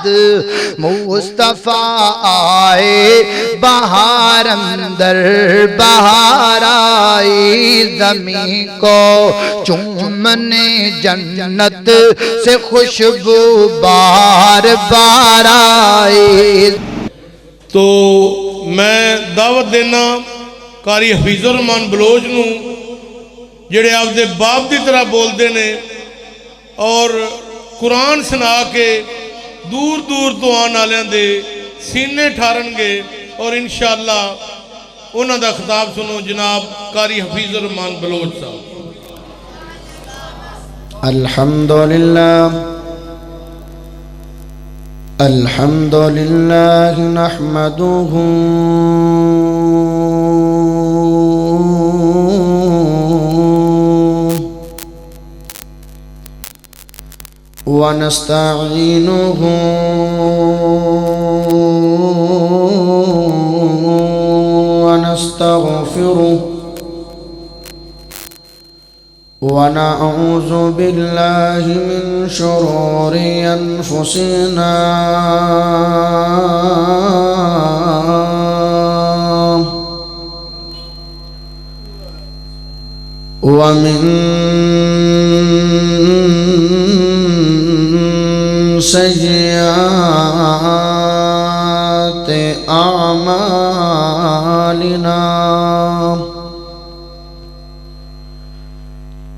بعد مصطفیٰ آئے بہار اندر بہار آئی زمین کو چومنے جنت سے خوشبو بار بار آئی. تو میں دعوت دینا قاری حفیظ الرحمان بلوچ نو جڑے آپ دے باپ دی طرح بول دے نے اور قرآن سنا کے دور دور تو آن آلیاں دے سینے ٹھارن گے اور انشاءاللہ انہاں دا خطاب سنو جناب قاری حفیظ الرحمان بلوچ صاحب. الحمدللہ الحمدللہ نحمدہ ونستعینہ ونستغفرہ ونعوذ باللہ من شرور انفسنا ومن سیئات اعمالنا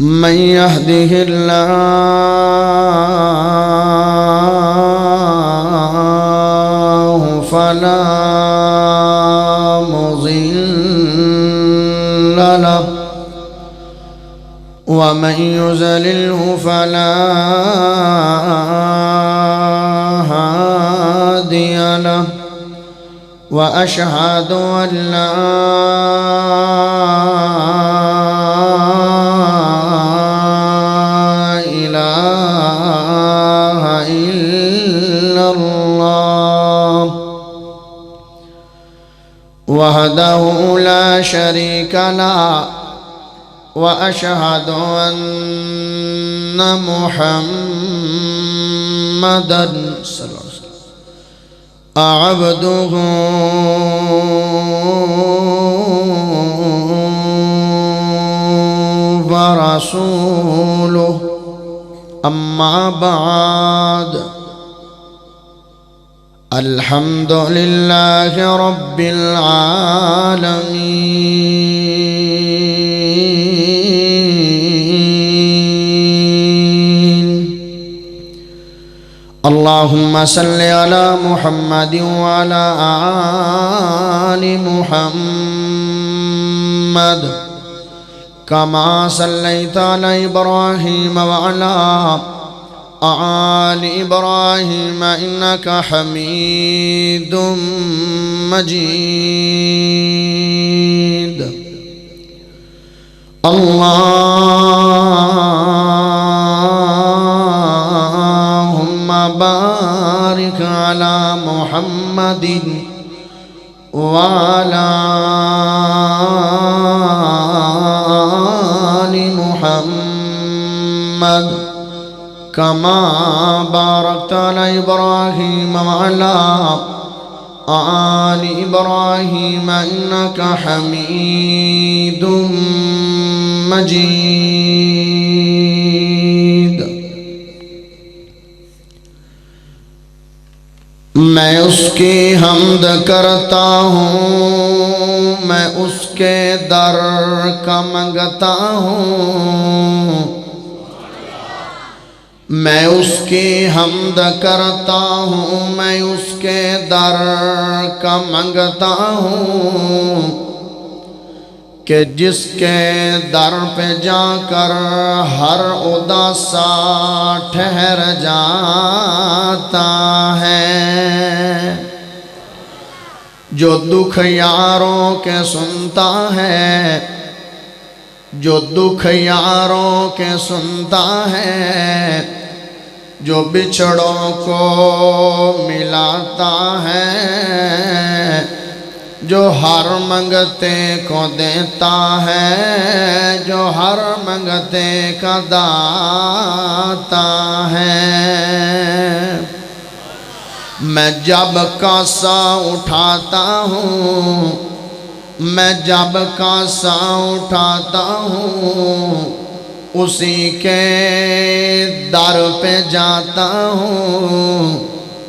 من يهده الله فلا مضل له ومن يضلله فلا هادي له وأشهد أن لا إله إلا الله وحده لا شريك له وأشهد أن محمدًا صلى الله عليه وسلم عبده ورسوله أما بعد الحمد لله رب العالمين. اللهم صل على محمد وعلى آل محمد كما صليت على إبراهيم وعلى آل إبراهيم إنك حميد مجيد. اللهم بارك على محمد وعلى آل محمد كما باركت على إبراهيم وعلى آل إبراهيم إنك حميد مجيد. میں اس کی حمد کرتا ہوں، میں اس کے در کا منگتا ہوں. میں اس کی حمد کرتا ہوں، میں اس کے در کا منگتا ہوں کہ جس کے در پہ جا کر ہر اداسا ٹھہر جاتا ہے، جو دکھ یاروں کے سنتا ہے، جو دکھ یاروں کے سنتا ہے، جو بچھڑوں کو ملاتا ہے، جو ہر منگتے کو دیتا ہے، جو ہر منگتے کا داتا ہے. میں جب کاسا اٹھاتا ہوں، میں جب کاسا اٹھاتا ہوں، اسی کے در پہ جاتا ہوں۔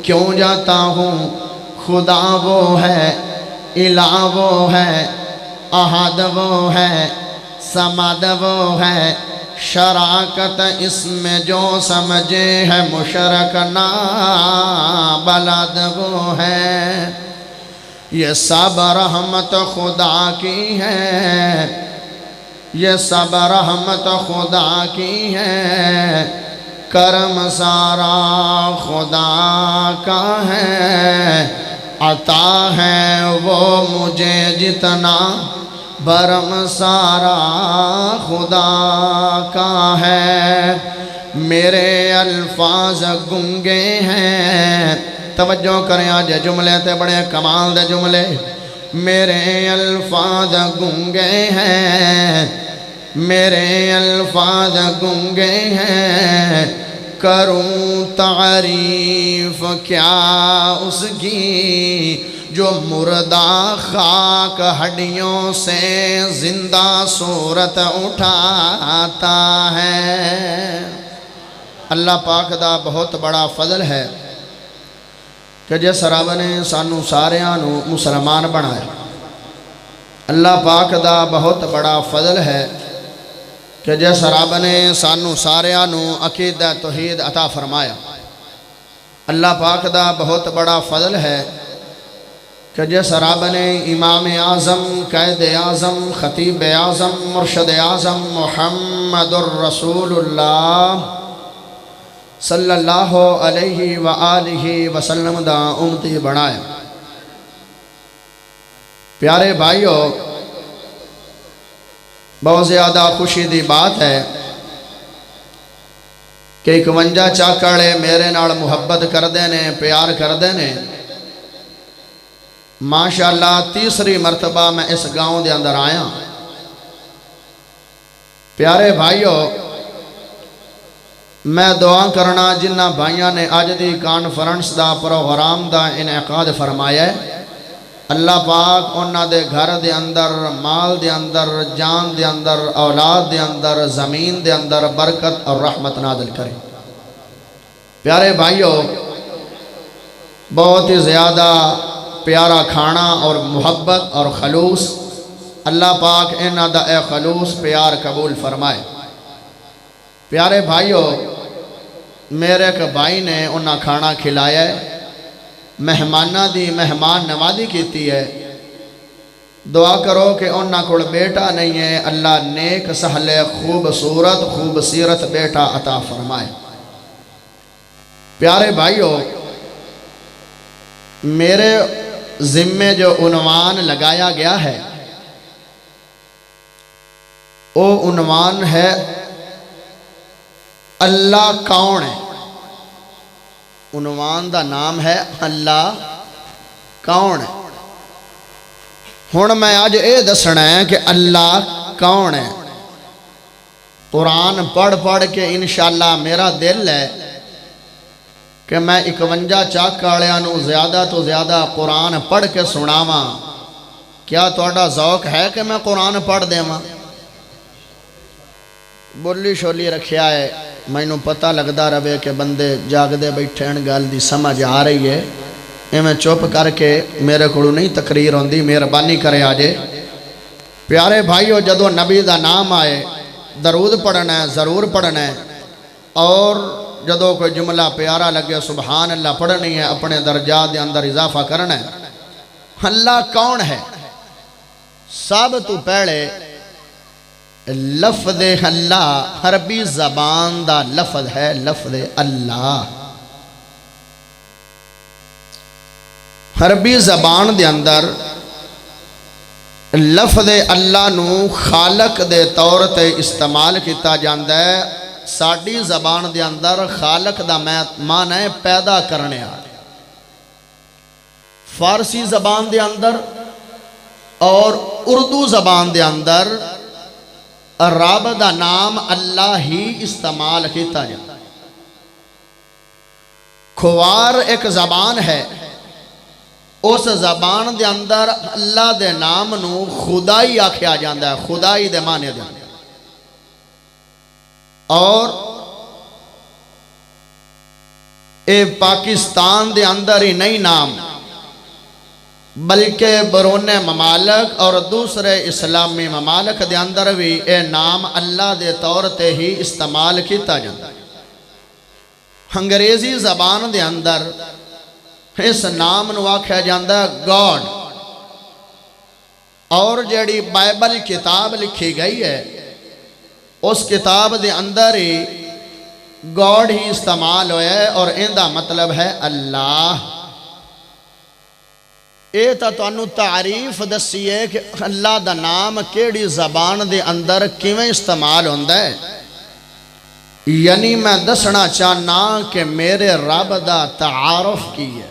کیوں جاتا ہوں؟ خدا وہ ہے، الہ وہ ہے، احد وہ ہے، سمد وہ ہے، شراکت اس میں جو سمجھے ہے مشرک نا بلد وہ ہے۔ یہ سب رحمت خدا کی ہے، یہ سب رحمت خدا کی ہے، کرم سارا خدا کا ہے، عطا ہے وہ مجھے جتنا، برم سارا خدا کا ہے۔ میرے الفاظ گنگے ہیں، توجہ کریں آج جملے تے بڑے کمال دے جملے۔ میرے الفاظ گنگے ہیں، میرے الفاظ گنگے ہیں، کروں تعریف کیا اس کی جو مردہ خاک ہڈیوں سے زندہ صورت اٹھاتا ہے۔ اللہ پاک دا بہت بڑا فضل ہے کہ جس رب نے سانو ساریاں نو مسلمان بنایا۔ اللہ پاک دا بہت بڑا فضل ہے کہ جس رب نے سانو ساریاں نو عقیدہ توحید عطا فرمایا۔ اللہ پاک دا بہت بڑا فضل ہے کہ جس رب نے امام اعظم، قائد اعظم، خطیب اعظم، مرشد اعظم محمد الرسول اللہ صلی اللہ علیہ وآلہ وسلم دا امتی بنایا۔ پیارے بھائیو، بہت زیادہ خوشی دی بات ہے کہ 51 چاکڑے میرے نال محبت کردے نے، پیار کردے نے۔ ماشاءاللہ تیسری مرتبہ میں اس گاؤں دے اندر آیا۔ پیارے بھائیو، میں دعا کرنا جنہ بھائیاں نے آج دی کانفرنس دا پروگرام دا انعقاد فرمایا ہے، اللہ پاک انہاں دے گھر دے اندر، مال دے اندر، جان دے اندر، اولاد دے اندر، زمین دے اندر برکت اور رحمت نازل کرے۔ پیارے بھائیو، بہت ہی زیادہ پیارا کھانا اور محبت اور خلوص، اللہ پاک انہاں دا اے خلوص پیار قبول فرمائے۔ پیارے بھائیو، میرے ایک بھائی نے انہاں کھانا کھلایا ہے، مہمانہ دی مہمان نوازی کیتی ہے۔ دعا کرو کہ انہاں کول بیٹا نہیں ہے، اللہ نیک سہل خوبصورت خوبصیرت بیٹا عطا فرمائے۔ پیارے بھائیو، میرے ذمے جو عنوان لگایا گیا ہے وہ عنوان ہے اللہ کون ہے۔ عنوان دا نام ہے اللہ کون ہے۔ ہن میں آج اے دسنا ہے کہ اللہ کون ہے۔ قرآن پڑھ پڑھ کے انشاءاللہ میرا دل ہے کہ میں 51 چاکالیاں نو زیادہ تو زیادہ قرآن پڑھ کے سناواں۔ کیا تہاڈا ذوق ہے کہ میں قرآن پڑھ دیواں؟ بولی شولی رکھیا ہے، مینوں پتہ لگدا رہے کہ بندے جاگدے بیٹھے ہیں، گل دی سمجھ آ رہی ہے۔ میں چپ کر کے میرے کو نہیں تقریر ہوندی، مہربانی کرے آجے۔ پیارے بھائیو، جدو نبی دا نام آئے درود پڑھنا ہے، ضرور پڑھنا ہے، اور جدو کوئی جملہ پیارا لگے سبحان اللہ پڑھنی ہے، اپنے درجات دے اندر اضافہ کرنا ہے۔ اللہ کون ہے؟ سب تو پہلے لفظ اللہ عربی زبان دا لفظ ہے، لفظ اللہ۔ عربی زبان دے اندر لفظ اللہ نو خالق دے طور تے استعمال کیتا جاندا ہے۔ ساڈی زبان دے اندر خالق دا معنی ہے پیدا کرنے والے۔ فارسی زبان دے اندر اور اردو زبان دے اندر رب دا نام اللہ ہی استعمال کیتا جاتا ہے۔ کھوار ایک زبان ہے، اس زبان دے اندر اللہ دے نام نو خدائی آکھیا جاندہ ہے، خدائی دے معنی دے اندر. اور اے پاکستان دے اندر ہی نہیں نام بلکہ برون ممالک اور دوسرے اسلامی ممالک دے اندر بھی اے نام اللہ دے طور تے ہی استعمال کیتا جاتا ہے. انگریزی زبان دے اندر اس نام نو آکھیا جاندہ ہے گاڈ. اور جڑی بائبل کتاب لکھی گئی ہے اس کتاب دے اندر ہی گاڈ ہی استعمال ہویا ہے اور ان دا مطلب ہے اللہ. اے تا تانوں تعریف دسی ہے کہ اللہ دا نام کیڑی زبان دے اندر کیویں استعمال ہوندا ہے. یعنی میں دسنا چاہنا کہ میرے رب دا تعارف کی ہے.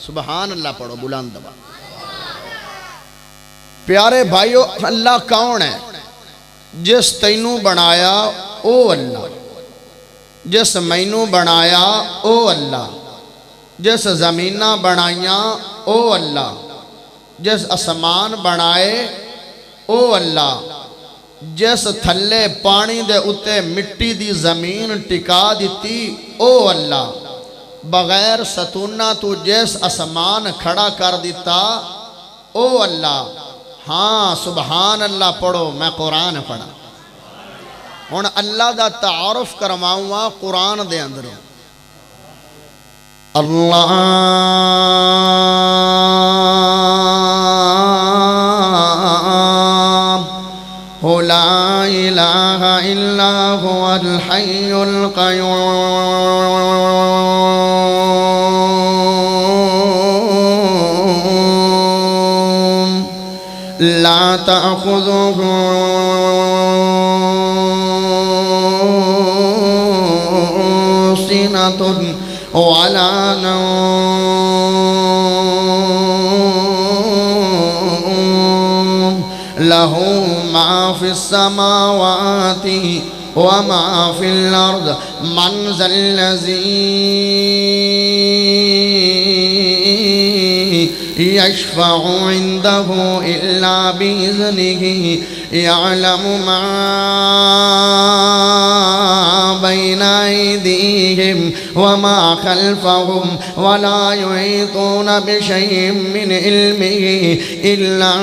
سبحان اللہ پڑھو بلند دبا. پیارے بھائیو، اللہ کون ہے؟ جس تینوں بنایا او اللہ، جس مینوں بنایا او اللہ، جس زمینہ بنائیاں او اللہ، جس اسمان بنائے او اللہ، جس تھلے پانی دے اتے مٹی دی زمین ٹکا دیتی او اللہ، بغیر ستونہ تو جس اسمان کھڑا کر دیتا او اللہ. ہاں سبحان اللہ پڑھو، میں قرآن پڑھا. ہن اللہ دا تعارف کرواؤں گا قرآن دے اندر. اللہ لا الہ الا هو الحی القیوم لا تأخذه سنة ولا نوم له ما في السماوات وما في الأرض من ذا الذي يشفع عنده إلا بإذنه يعلم ما بين أيديهم وما خلفهم ولا يحيطون بشيء من علمه إلا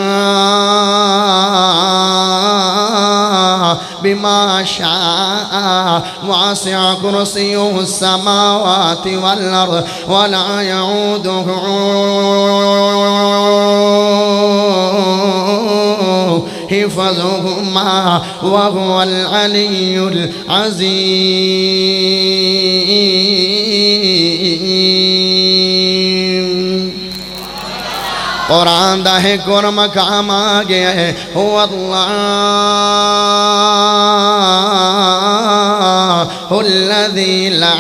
بما شاء واسع كرسيه السماوات والأرض ولا يعوده حفظهما وهو العلي العظيم. قرآن دا ہے کور مقام آگیا ہے هو اللہ الذي لا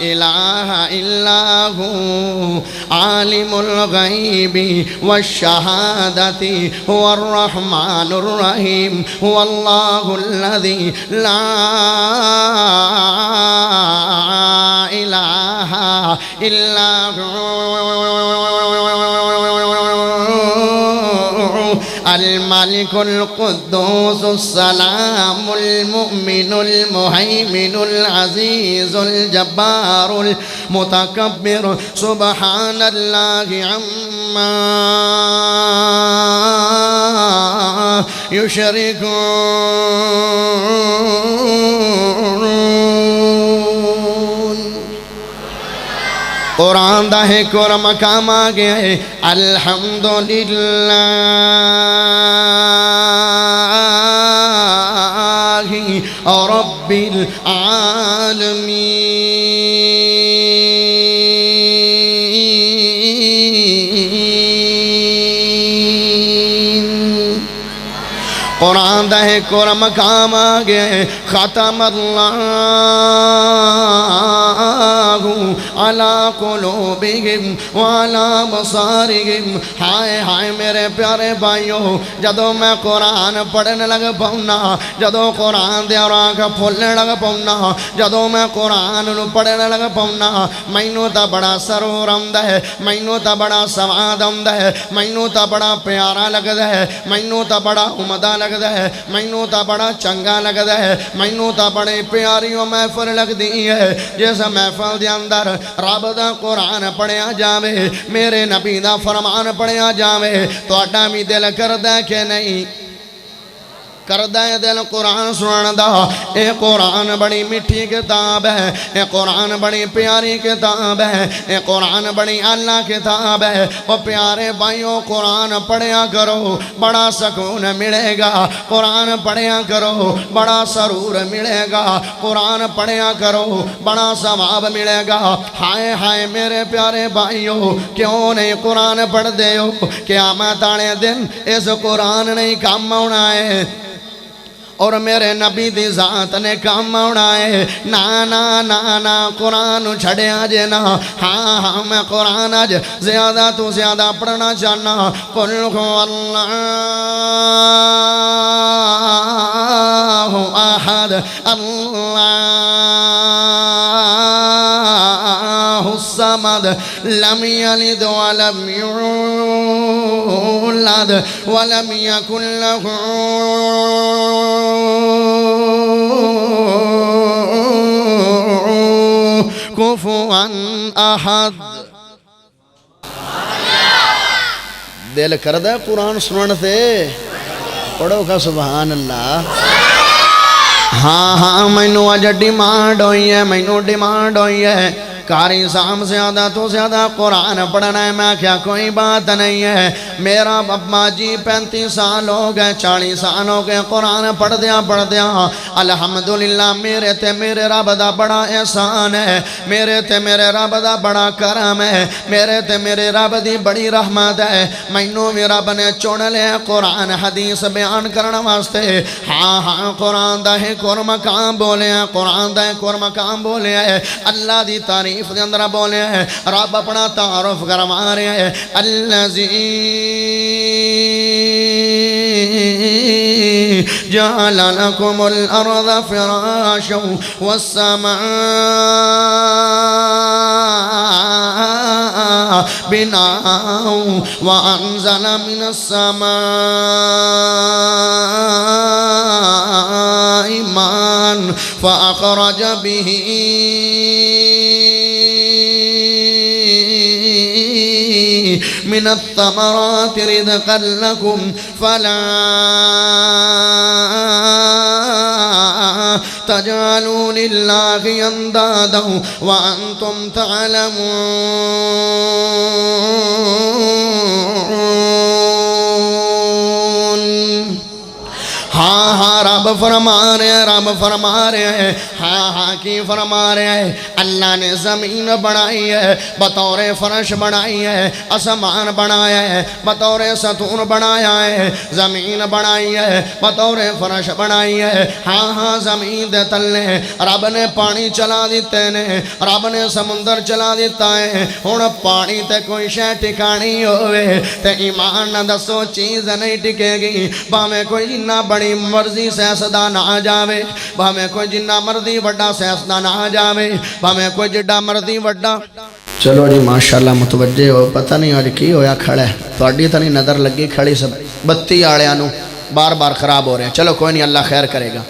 إله إلا هو عالم الغيب والشهادة هو الرحمن الرحيم هو الله الذي لا إله إلا هو الملك القدوس السلام المؤمن المهيمن العزيز الجبار المتكبر سبحان الله عما يشركون. قرآن دا ہے کور مقام آگیا ہے الحمدللہ رب العالمین. قرآن دا ہے کور مقام آگیا ہے ختم اللہ علی قلوبہم وعلی بصارہم۔ ہائے ہائے میرے پیارے بھائیوں، جدو میں قرآن پڑھنے لگ پاؤنا، جدو قرآن دیا راک پھولنے لگ پاؤنا، جدو میں قرآن نو پڑھنے لگ پاؤنا، مینوں تا بڑا سرور آندا ہے، مینوں تا بڑا سواد آندا ہے، مینوں تا بڑا پیارا لگدا ہے، مینوں تا بڑا عمدہ لگدا ہے، مینوں تا بڑا چنگا لگدا ہے، مینوں تا بڑے پیاری و محفل لگدی ہے جس محفل دے اندر رب دا قرآن پڑھیا جاوے، میرے نبی دا فرمان پڑھیا جاوے، تہاڈا بھی دل کردا ہے کہ نہیں؟ کردہ ہے دل قرآن سنن دا۔ اے قرآن بڑی مٹھی کتاب ہے، اے قرآن بڑی پیاری کتاب ہے، اے قرآن بڑی اللہ کتاب ہے۔ وہ پیارے بھائیوں قرآن پڑھیا کرو، بڑا سکون ملے گا، قرآن پڑھیا کرو، بڑا سرور ملے گا، قرآن پڑھیا کرو، بڑا ثواب ملے گا۔ ہائے ہائے میرے پیارے بھائیوں، کیوں نہیں قرآن پڑھ دے ہو؟ قیامت والے دن اس قرآن نہیں کام آنا ہے اور میرے نبی دی ذات نے کام آنا ہے۔ نا نا نا نا قرآن چھڑے آجے نا۔ ہاں ہاں میں قرآن آج زیادہ تو زیادہ پڑھنا چاہنا۔ قل هو اللہ احد اللہ الصمد لم يلد ولم يولد ولم يكن له کفوا احد۔ دل کردہ ہے قرآن سنن سے؟ پڑھو کا سبحان اللہ۔ ہاں ہاں مینوں اج ڈیمانڈ ہوئی ہے، مینوں ڈیمانڈ ہوئی ہے، قاری صاحب زیادہ تو زیادہ قرآن پڑھنا ہے۔ میں کیا کوئی بات نہیں ہے، میرا ابا جی 35 سال ہو گئے، 40 سال ہو گئے قرآن پڑھ دیا الحمدللہ۔ میرے تے میرے رب دا بڑا احسان ہے، میرے تے میرے رب دا بڑا کرم ہے، میرے تے میرے رب دی بڑی رحمت ہے۔ مینوں بھی رب نے چن لیا قرآن حدیث بیان کرنے واسطے۔ ہاں ہاں قرآن دا ہے قر مقام بولے ہیں، قرآن دا ہے قر مقام بولے ہیں، اللہ دی تعریف دے اندر بولے ہیں، رب اپنا تعارف کروا رہے ہیں۔ الذی جعل لکم الارض فراشا والسماء بناء وانزل من السماء ماء فاخرج به من الثمرات رزقا لكم فلا تجعلوا لله اندادا وانتم تعلمون۔ ہاں ہاں رب فرما رہے ہیں، رب فرما رہے ہیں۔ ہاں ہاں کی فرما رہے ہیں؟ اللہ نے زمین بنائی ہے، بطور فرش بنائی ہے، آسمان بنایا ہے، بطور ستون بنایا ہے، زمین بنائی ہے، بطور فرش بنائی ہے۔ ہاں ہاں زمین دے تلے رب نے پانی چلا دیتے نے، رب نے سمندر چلا دیتا ہے۔ ہن پانی تے کوئی شے ٹکانی ہوئے تے ایمان نہ دسو چیز نہیں ٹکے گی، بھاویں کوئی جنہ بڑی مرضی سیاستدان آ جاوے، بھاویں کوئی جنہ مرضی وڈا سیاستدان آ جاوے، بھاویں کوئی جڈا مرضی وڈا۔ چلو جی ماشاءاللہ متوجہ ہو، پتہ نہیں آج کی ہویا کھڑا ہے، تھوڑی تو نہیں نظر لگی کھڑی سب بتی آڑیاں نو بار بار خراب ہو رہے ہیں۔ چلو کوئی نہیں، اللہ خیر کرے گا۔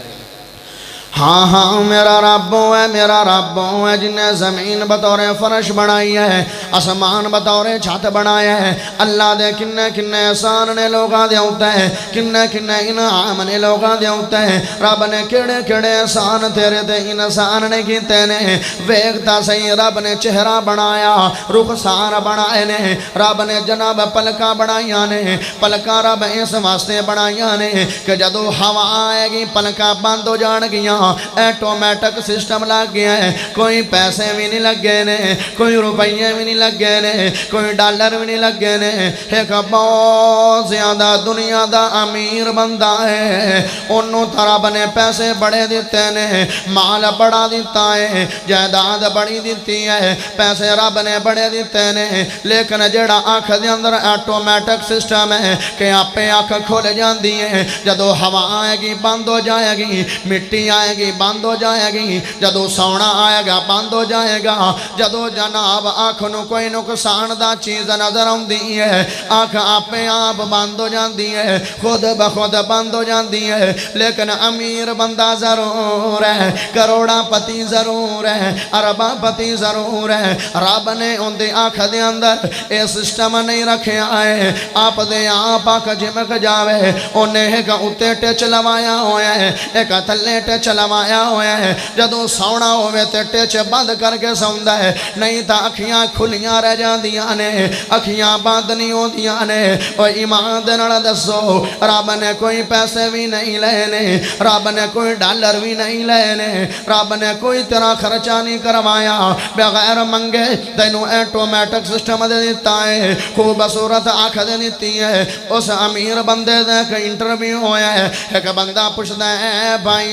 ہاں ہاں میرا رب ہے، میرا رب ہے جن نے زمین بطور فرش بنائی ہے، آسمان بطور چھت بنایا ہے۔ اللہ دے کنے کنے احسان نے لوگاں دے ہوتا ہے، کنے کنے انعام نے لوگاں دے ہوتا ہے۔ رب نے کیڑے کیڑے احسان تیرے تے انسان نے کیتے نے، ویکھتا صحیح رب نے چہرہ بنایا، رخسار بنائے نے، رب نے جناب پلکاں بنائیاں نے، پلکاں رب اس واسطے بنائیاں نے کہ جدو ہوا آئے گی پلکاں بند ہو جان گیاں، ایٹومیٹک سسٹم لگ گیا ہے، کوئی پیسے بھی نہیں لگے نے، کوئی روپیے بھی نہیں لگے نے کوئی ڈالر بھی نہیں لگے نے ایک بہت زیادہ دنیا دا امیر بندہ ہے انہوں رب نے پیسے بڑے دیتے نے مال بڑا دیتا ہے جائیداد بڑی دیتی ہے پیسے رب نے بڑے دیتے نے لیکن جڑا آنکھ دے اندر آٹومیٹک سسٹم ہے کہ آپے آنکھ کھول جاندی ہے جدو ہوا آئے گی بند ہو جائے گی مٹی آئے گی بند ہو جائے گی جدو سونا آئے گا بند ہو جائے گا جدو جناب آنکھ نو کوئی نقصان دا چیز نظر آندی ہے آنکھ آپے آپ بند ہو جاندی ہے خود بخود بند ہو جاندی ہے لیکن امیر بندہ ضرور ہے کروڑا پتی ضرور ہے اربا پتی ضرور ہے رب نے ان دے آنکھ دے اندر اے سسٹم نہیں رکھے آئے آپ دے آپ آنکھ جمک جاوے انہیں ایک اتے ٹچ لوایا ہویا ہے ایک تھلے ٹچ لوایا ہویا ہے جدو سونا ہوئے تے ٹچ بند کر کے سوندا ہے نہیں تا اکھیاں کھلیاں رہ جاندیاں نے اکھیاں بند نہیں ہوندیاں نے او ایمان دے نال دسو رب نے کوئی پیسے بھی نہیں لینے رب نے کوئی ڈالر بھی نہیں لینے رب نے کوئی تیرا خرچہ نہیں کروایا بغیر منگے تینوں آٹومیٹک سسٹم دے دیتا ہے خوبصورت آنکھ دے دیتی ہے اس امیر بندے دے کہ انٹرویو ہویا ہے ایک بندہ پوچھتا ہے بھائی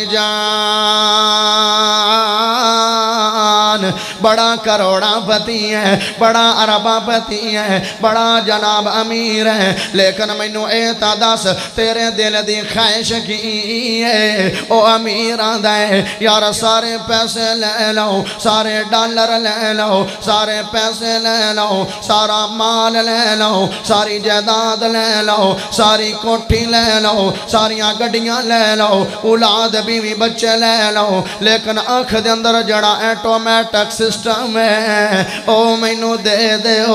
جان بڑا کروڑا پتی ہے بڑا اربا پتی ہے بڑا جناب امیر ہے لیکن مینوں اے تا دس تیرے دل دی خواہش کی ہے او امیر آندا ہے یار سارے پیسے لے لو سارے ڈالر لے لو سارے پیسے لے لو سارا مال لے لو ساری جائیداد لے لو ساری کوٹھی لے لو ساریاں گڈیاں لے لو اولاد بیوی بچے لے لو لیکن آنکھ دے اندر جڑا آٹومیٹک سسٹم ہے او مینوں دے دیو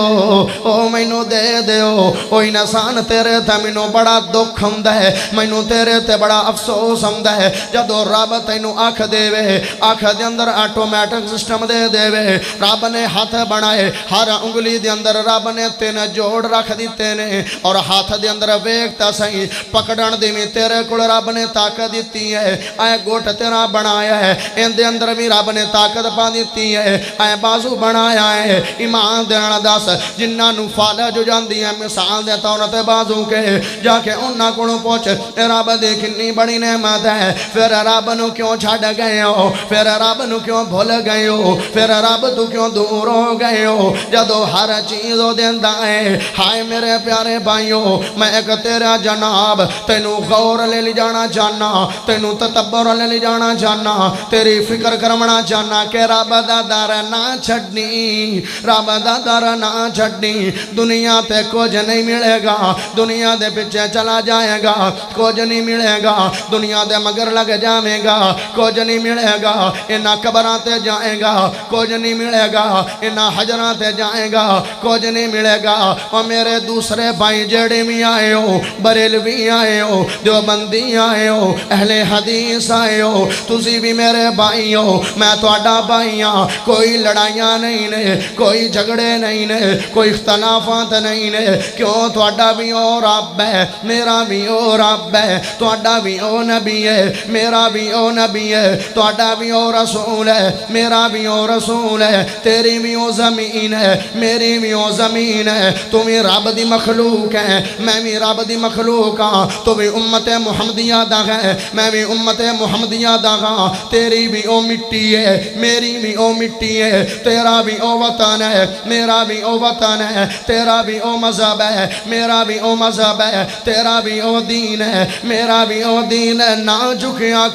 او مینوں دے دیو او انسان تیرے تے مینوں بڑا دکھ ہوندا ہے مینوں تیرے تے بڑا افسوس ہوندا ہے جدو رب تینوں آنکھ دے وے آنکھ دے اندر آٹومیٹک سسٹم دے دے وے رب نے ہاتھ بنائے ہر انگلی دے اندر رب نے تین جوڑ رکھ دیتے نے اور ہاتھ دے اندر ویکھتا سہی پکڑن دی میں تیرے کول رب نے طاقت دیتی ہے اے گوٹ تیرا بنایا ہے ان دے اندر بھی رب نے طاقت پا دیتی ہے اے بازو بنایا ہے ایمان دے نال دس جنہاں نو فالج ہو جاندی ہے مثال دے طور تے بازو کے جا کے انہاں کولوں پوچھ رب دی کتنی بڑی نعمت ہے پھر رب نو کیوں چھڈ گئے ہو پھر رب نو کیوں بھول گئے ہو پھر رب تو کیوں دور ہو گئے ہو جدو ہر چیز ہو دیندا ہے ہائے میرے پیارے بھائیو میں ایک تیرا جناب تینوں غور لے لی جانا چاہنا تینوں تتبر لے جانا چاہنا تیری فکر کرمنا چاہنا کہ رب دا در نہ چھڈنی رب دا در نہ چھڈنی دنیا تے کچھ نہیں ملے گا دنیا دے پیچھے چلا جائے گا کچھ نہیں ملے گا دنیا دے مگر لگ جائے گا کچھ نہیں ملے گا انہاں قبراں تے جائے گا کچھ نہیں ملے گا انہاں حجراں تے جائے گا کچھ نہیں ملے گا اور میرے دوسرے بھائی جڑے بھی آئے ہو بریلوی آئے ہو دیوبندی آئے ہو اہل حدیث آئے ہو تسی بھی میرے بھائی ہو میں تہاڈا بھائی ہاں کوئی لڑائیاں نہیں نے کوئی جھگڑے نہیں نے کوئی اختلافات نہیں نے کیوں تہاڈا بھی او رب ہے میرا بھی او رب ہے تہاڈا بھی او نبی ہے میرا بھی او نبی ہے تہاڈا بھی او رسول ہے میرا بھی او رسول ہے تیری بھی او زمین ہے میری بھی او زمین ہے تم بھی رب دی مخلوق ہے میں بھی رب دی مخلوق ہاں تو بھی امت محمدیہ دا ہے میں بھی امت محمدیہ دا ہاں تیری بھی او مٹی ہے میری بھی او مٹی ہے تیرا بھی او وطن ہے میرا بھی او وطن ہے تیرا بھی او مذہب ہے میرا بھی او مذہب ہے تیرا بھی او دین ہے میرا بھی او دین ہے نہ جھکیا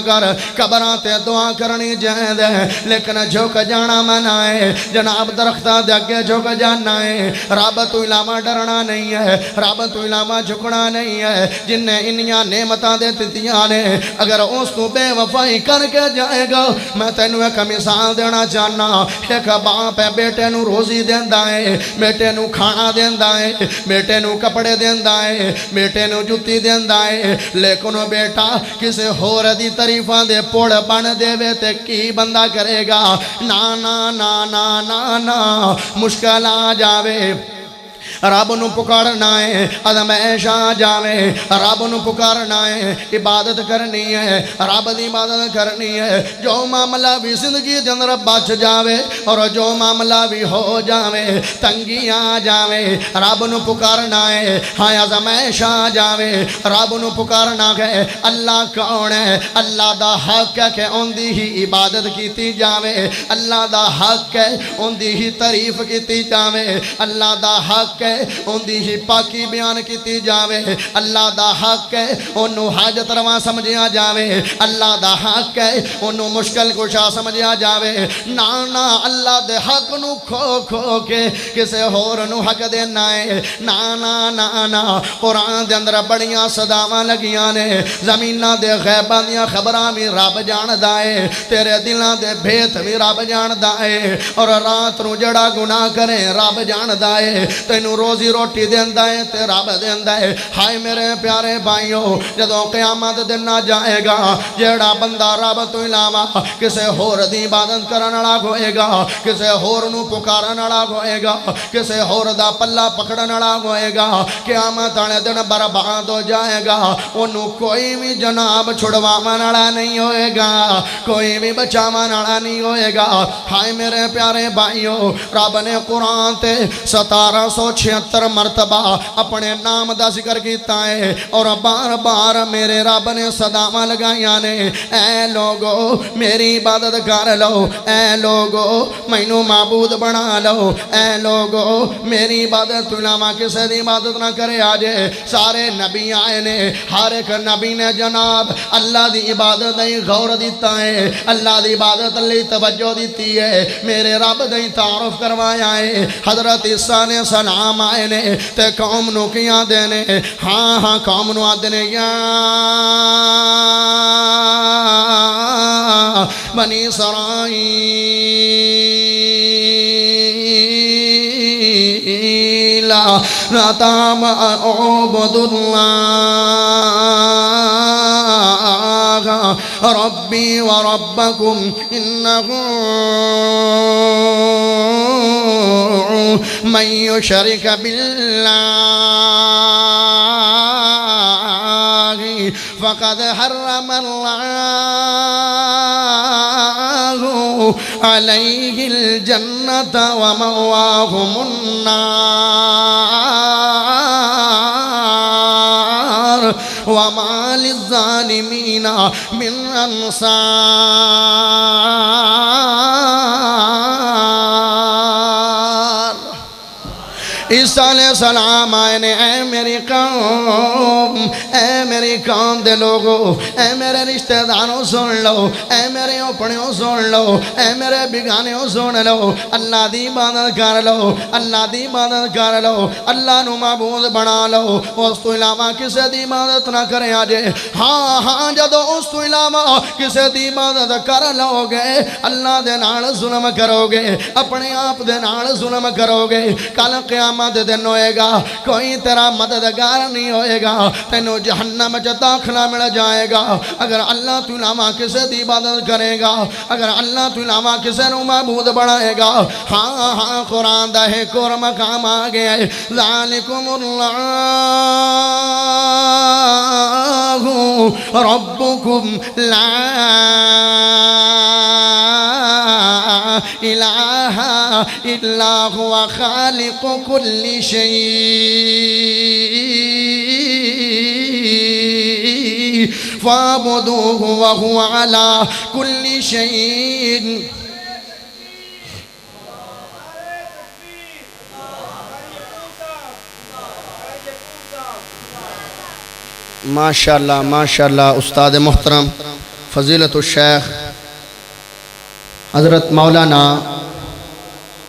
کر قبراں تے دعا کرنی جائز ہے لیکن جھک جانا منع ہے جناب درختاں دے اگے جھک جانا ہے رب تو علاوہ ڈرنا نہیں ہے رب تو علاوہ جھکنا نہیں ہے جن نے انیاں نعمتاں دے دتیاں نے اگر اس تو بے وفائی کر کے جائے گا میں تینوں ایک مثال دینا چاہنا ایک باپ ہے بیٹے نو روزی دیندا ہے بیٹے نو کھانا دیندا ہے بیٹے نو کپڑے دیندا ہے بیٹے نو جُتی دیندا ہے لیکن بیٹا کسے ہور دی تعریفاں دے پوڑ بن دے وے تے کی بندہ کرے گا نا نا نا نا نا نا مشکل آ جاوے رب نو پکارنا ہے ازمائش آ جاوے رب نو پکارنا ہے عبادت کرنی ہے رب دی عبادت کرنی ہے جو معاملہ بھی زندگی دے اندر بچ جاوے اور جو معاملہ بھی ہو جاوے تنگی آ جاوے رب نو پکارنا ہے ہاں ازمائش آ جاوے رب نو پکارنا ہے اللہ کون ہے اللہ دا حق ہے کہ ان دی ہی عبادت کیتی جاوے اللہ دا حق ہے ان دی ہی تعریف کیتی جاوے اللہ دا حق ہے ان دی ہی پاکی بیان کیتی جاوے اللہ دا حق ہے انہوں حاجت رواں سمجھیا جاوے اللہ دا حق ہے انہوں مشکل کشا سمجھیا جاوے نانا اللہ دے حق نو کھو کھو کے کسے ہور نو حق دینا ہے نانا نانا قرآن دے اندر بڑیاں صداواں لگیاں نے زمینہ دے غیبہ دیاں خبراں بھی رب جان دائے تیرے دلان دے بھیت بھی رب جان دائے اور رات نو جڑا گناہ کرے رب جان دائے تینو روزی روٹی دین دائے تے رب دین دائے ہائے میرے پیارے بھائیوں جدوں قیامت دن نہ جائے گا جڑا بندہ رب تو علاوہ کسے ہور دی عبادت کرن والا ہوئے گا کسے ہور نو پکارن والا ہوئے گا کسے ہور دا پلہ پکڑن والا ہوئے گا قیامت والے دن برباد ہو جائے گا انہوں کوئی بھی جناب چھڑواون والا نہیں ہوئے گا کوئی بھی بچاون والا نہیں ہوئے گا ہائے میرے پیارے بھائیوں رب نے قرآن تے 1776 مرتبہ اپنے نام دا ذکر کیتا ہے اور بار بار میرے رب نے صداواں لگائیاں نے اے لوگو میری عبادت کر لو اے لوگو مینوں معبود بنا لو اے لوگو میری عبادت تو علاوہ کسے دی عبادت نہ کرے آجے سارے نبی آئے نے ہر ایک نبی نے جناب اللہ دی عبادت دی غور دیتا ہے اللہ دی عبادت لی توجہ دیتی ہے میرے رب دی تعارف کروایا ہے حضرت عیسیٰ نے سلام آئے نے تے قوم نو کیا دینے ہاں ہاں قوم نو آدھنے یا بنی اسرائیل لا تعبدوا اللہ ربی و ربکم انہو من یشرک باللہ فقد حرم اللہ علیہ الجنة ومأواهم النار وما للظالمین من انصار عیسیٰ علیہ السلام آئے نے اے میری قوم دے لوگو اے میرے رشتہ داروں سن لو اے میرے اپنیوں سن لو اے میرے بگانیوں سن لو اللہ دی عبادت کر لو اللہ دی عبادت کر لو اللہ نو معبود بنا لو اس تو علاوہ کسے دی عبادت نہ کرے آجے ہاں ہاں جدو اس تو علاوہ کسے دی عبادت کر لو گے اللہ دے نال ظلم کرو گے اپنے آپ دے نال ظلم کرو گے کل قیامت دن ہوئے گا کوئی تیرا مددگار نہیں ہوئے گا تینوں جہنم میں داخلہ مل جائے گا اگر اللہ تو علاوہ کسے دی عبادت کرے گا اگر اللہ تو علاوہ کسے نو معبود بڑھائے گا ہاں ہاں قرآن دا ہے کور مقام آگے ہے ذالکم اللہ ربکم لا الہ الا هو خالق کل شيء فاعبدوه وهو على كل شيء ماشاءاللہ استاد محترم فضیلت الشیخ حضرت مولانا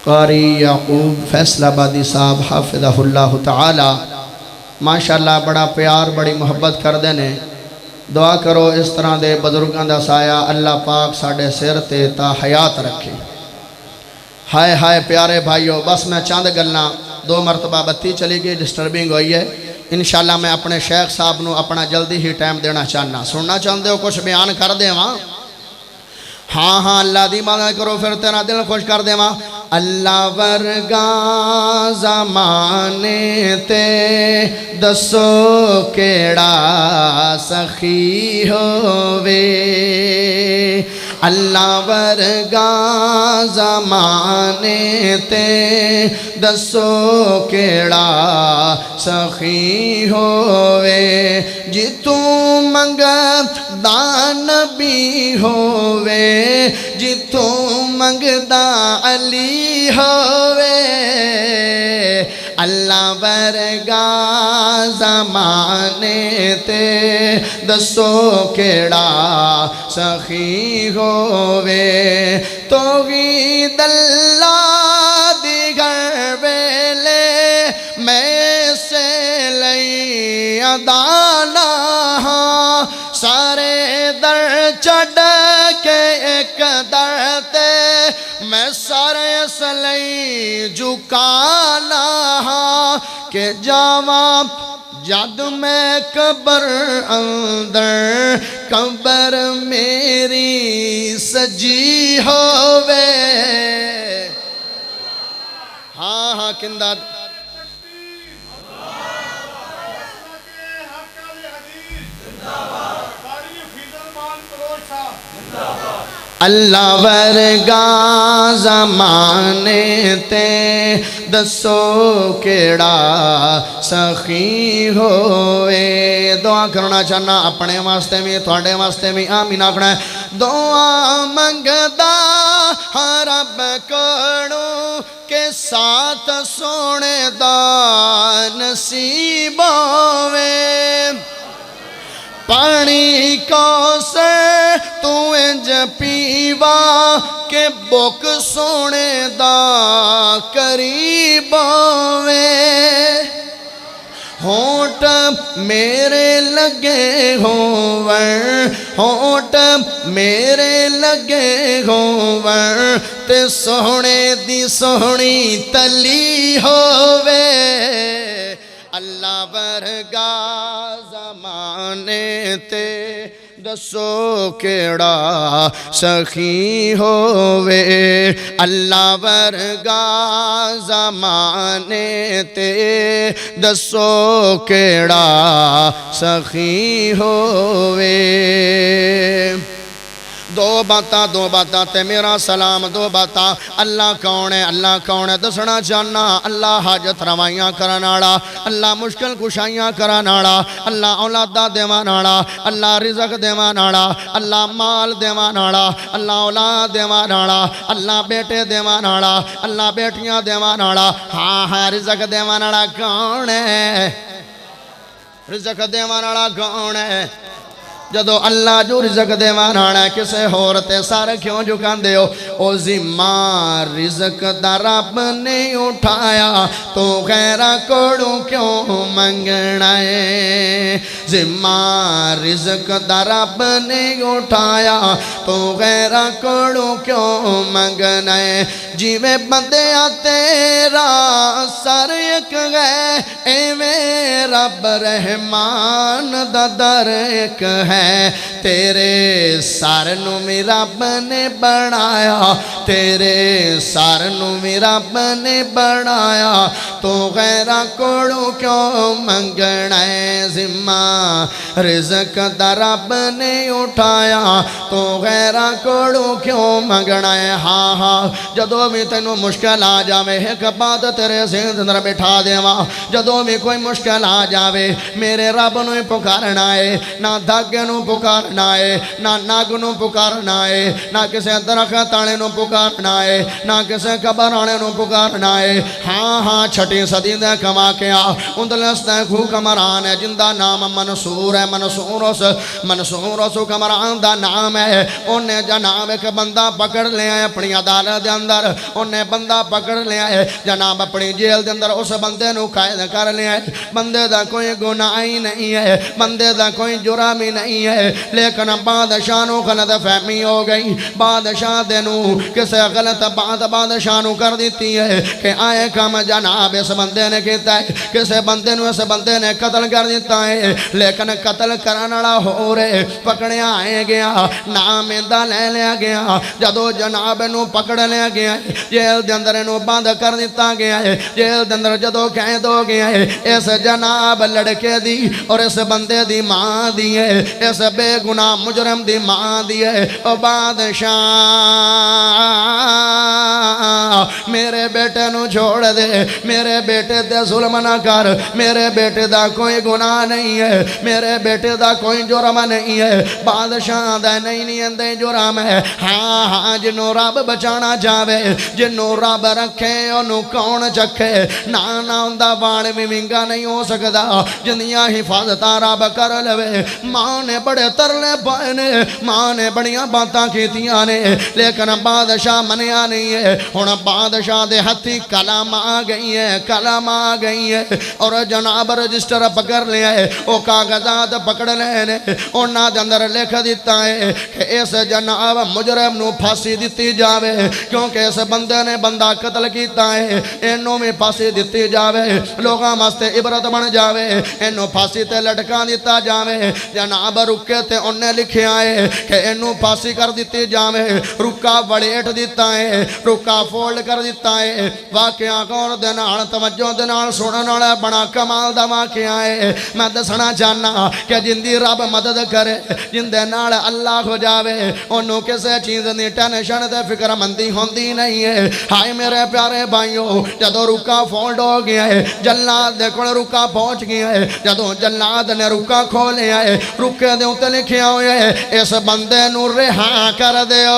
قاری یعقوب فیصل آبادی صاحب حافظہ اللہ تعالی ماشاءاللہ بڑا پیار بڑی محبت کر دینے دعا کرو اس طرح دے بزرگان دا سایہ اللہ پاک ساڑھے سر تے تا حیات رکھے ہائے ہائے پیارے بھائیو بس میں چاند گلنا 2 مرتبہ بتی چلی گئی ڈسٹربنگ ہوئی ہے انشاءاللہ میں اپنے شیخ صاحب نو اپنا جلدی ہی ٹائم دینا چاہنا سننا چاہتے ہو کچھ بیان کر دے وہاں ہاں ہاں اللہ دی مدد کرو پھر تیرا دل خوش کر دے وہاں اللہ ورگا زمانے تے دسو کیڑا سخی ہووے اللہ ورگا زمانے تے دسو کیڑا سخی ہووے جتوں منگدا نبی ہووے جتوں منگدا علی ہووے اللہ ورگا زمانے تے دسو کیڑا سخی ہووے توحید اللہ دی گھر ویلے میں سے لئی ادانا سارے در چڑھ کے ایک در تے میں سارے سلئی جھکانا کہ جاواں جد میں قبر اندر قبر میری سجی ہووے ہاں ہاں کندہ اللہ ورگا زمانے تے دسو کیڑا سخی ہوئے دعا کرنا چاہنا اپنے واسطے میں تھوڑے واسطے میں آمین آکھنا ہے دعا منگدا رب کڑوں کے ساتھ سونے دا نصیب ہوئے پانی کو سے تو انج پیوا کہ بک سونے دا قریب ہوئے ہونٹ میرے لگے ہونٹ میرے لگے تے سونے دی سونی تلی ہووے اللہ ورگا زمانے تے دسو کیڑا سخی ہووے اللہ ورگا زمانے تے دسو کیڑا سخی ہووے دو باتاں تے میرا سلام دو باتاں اللہ کون ہے دسنا چاہنا اللہ حاجت روائیاں کرناڑا اللہ مشکل کشائیاں کرناڑا اللہ اولادہ دیواناڑا اللہ رزق دیواناڑا اللہ مال دیواناڑا اللہ اولاد دیواناڑا اللہ بیٹے دیواناڑا اللہ بیٹیاں دیواناڑا ہاں رزق دیواناڑا کون ہے رزق دیواناڑا کون ہے جدو اللہ جو رزق دیوان آنا ہے کسے ہورتے سارے کیوں جھکان دے ہو او ذمہ رزق دا رب نے اٹھایا تو غیرہ کوڑوں کیوں منگنا ہے ذمہ رزق دا رب نے اٹھایا تو غیرہ کوڑوں کیوں منگنا ہے جیوے بندے تیرا سر ایک گئے اے میں رب رحمان دا در ایک ہے تیرے سر نو می رب نے بڑھایا تیرے سر نو می رب نے بڑھایا تو غیرہ کوڑوں کیوں منگنا ہے ذمہ رزق دا رب نے اٹھایا تو غیرہ کوڑوں کیوں منگنا ہے ہاں جدو بھی تینوں مشکل آ جاوے ایک بات تیرے ذہن اندر بٹھا دیواں جدو بھی کوئی مشکل آ جاوے میرے رب نو پکارنا ہے نہ دھاگے نو پکارنا ہے نہ ناگ نو پکارنا ہے نہ کسے درخت آنے نو پکارنا ہے نہ کسے قبر آنے نو پکارنا ہے ہاں چھٹی صدی دے کما کے اندلس دے خو کمران ہے جن دا نام منصور ہے منصور اس کمران دا نام ہے انہیں جناب ایک بندہ پکڑ لیا ہے اپنی عدالت دے اندر انہیں بندہ پکڑ لیا ہے جناب اپنی جیل دے اندر اس بندے نو قید کر لیا ہے بندے دا کوئی گناہ ہی نہیں ہے بندے دا کوئی جرم ہی نہیں نہیں ہے لیکن بادشاہ نو غلط فہمی ہو گئی بادشاہ دے نو کسے غلط بات بادشاہ نو کر دیتی ہے کہ آئے کام جناب اس بندے نے کیتا ہے کسے بندے نو اس بندے نے قتل کر دیتا ہے لیکن قتل کرنا ہو رہے پکڑے آئے گیا نام دا لے لیا گیا جدو جناب نو پکڑ لیا گیا جیل دے اندر نو بند کر دیتا گیا ہے جیل دے اندر جدو قید ہو گیا ہے اس جناب لڑکے دی اور اس بندے دی ماں دی ہے اس بے گناہ مجرم دی ماں دی ہے او بادشاہ میرے بیٹے نو چھوڑ دے میرے بیٹے تے ظلم نہ کر میرے بیٹے دا کوئی گناہ نہیں ہے میرے بیٹے دا کوئی جرم نہیں ہے بادشاہ دا نہیں اندے جرم ہے ہاں جنو رب بچانا چاہے جنو رب رکھے انہوں کون چکھے نانا اندہ باڑ میں منگا نہیں ہو سکتا جنیاں حفاظتہ رب کر لوے ماں نے بڑے ترلے پائے نے ماں نے بڑیاں باتاں کیتیاں نے لیکن بادشاہ منیا نہیں ہے ہن بادشاہ دے ہتھی کلام آ گئی ہے کلام آ گئی ہے اور جناب رجسٹر پکڑ لیا ہے او کاغذات پکڑ لے نے انہاں دے اندر لکھ دیتا ہے کہ اس جناب مجرم نو پھانسی دتی جاوے کیونکہ اس بندے نے بندہ قتل کیتا ہے انہوں میں پھانسی دتی جاوے لوگاں واسطے عبرت بن جاوے انہوں پھانسی تے لٹکا دیتا جاوے جناب رکے تے انہیں لکھیا ہے کہ انہوں پھانسی کر دیتی جاوے رکا وڑیٹ دیتا ہے رکا فولڈ کر دیتا ہے واقعہ غور دے نال توجہ دے نال سنن والا بڑا کمال دا واقعہ ہے میں دسنا چاہنا کہ جن دی رب مدد کرے جن دے نال اللہ ہو جاوے انہوں کسے چیز دی ٹینشن تے فکر مندی ہوندی نہیں ہے ہائے میرے پیارے بھائیو جدو رکا فولڈ ہو گیا ہے جلاد دے کول رکا پہنچ گیا ہے جدو جلاد نے رکا کھولیا ہے رکے دے اوتے لکھیا ہویا ہے اس بندے نو رہا کر دیو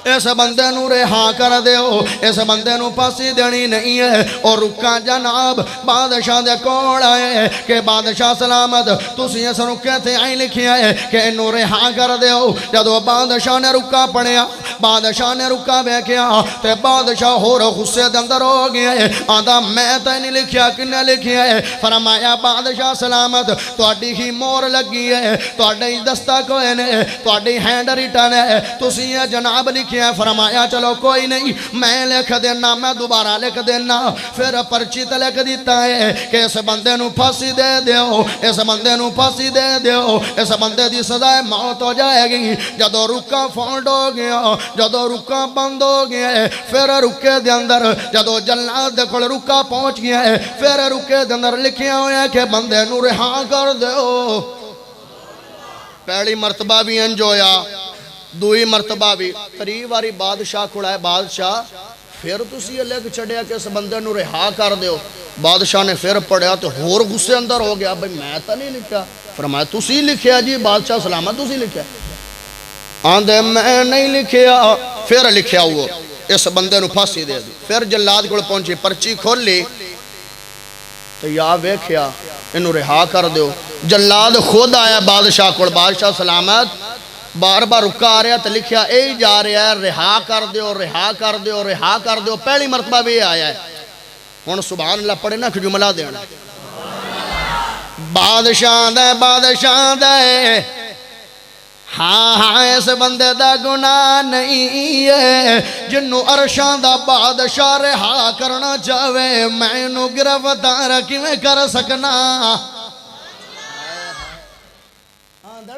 اس بندے نو رہا کر دیو اس بندے نو پھانسی دینی نہیں ہے اور رکا جناب بادشاہ دے کول آئے کہ بادشاہ سلامت تسی اس رکے تے آئی لکھیا ہے کہ انو رہا کر دیو جدو بادشاہ نے رکا پڑھیا بادشاہ نے رکا بیکیا تے بادشاہ ہو رہا غصے دے اندر ہو گیا ہے آدھا میں تے نہیں لکھیا کنے لکھیا ہے فرمایا بادشاہ سلامت تواڈی ہی مور لگی ہے تواڈی دستہ کوئی نے تواڈی ہینڈ ریٹن ہے تسی یہ جناب لکھیا فرمایا چلو کوئی نہیں میں لکھ دینا میں دوبارہ لکھ دینا پھر پرچی تے لکھ دیتا ہے کہ اس بندے نو پھانسی دے دیو اس بندے نو پھانسی دے دیو اس بندے دی سزا موت ہو جائے گی جدو رکا فولڈ ہو گیا جدو رکا بند ہو گیا ہے پھر رکے دے اندر جدو جلاد دے کول رکا پہنچ گیا ہے پھر رکے دے اندر لکھیا ہویا کہ بندے نو رہا کر دیو پہلی مرتبہ بھی انجویا دوئی مرتبہ بھی قریب واری بادشاہ کھڑا ہے بادشاہ پھر تسی یہ لکھ چڑھیا کہ اس بندے نو رہا کر دیو بادشاہ نے پھر پڑھیا تو ہور غصے اندر ہو گیا بھئی میں تا نہیں لکھیا فرمایا تسی لکھیا جی بادشاہ سلامت تسی لکھیا آندھے میں نہیں لکھیا پھر لکھیا ہوا اس بندے نو پھانسی دے دی پھر جلاد کو پہنچی پرچی کھول لی تو یا ویکھیا انو رہا کر دیو جلاد خود آیا بادشاہ کو بادشاہ سلامت بار بار رکا آ رہا تو لکھیا اے جا رہا ہے رہا کر دیو رہا کر دیو رہا کر دیو پہلی مرتبہ بھی آیا ہے ہن سبحان اللہ پڑھے نا کہ جملہ دینا بادشاہ دے ہاں اس بندے دا گناہ نہیں ہے جنو عرشاں دا بادشاہ رہا کرنا چاہے میں نو گرفتار کیویں کر سکنا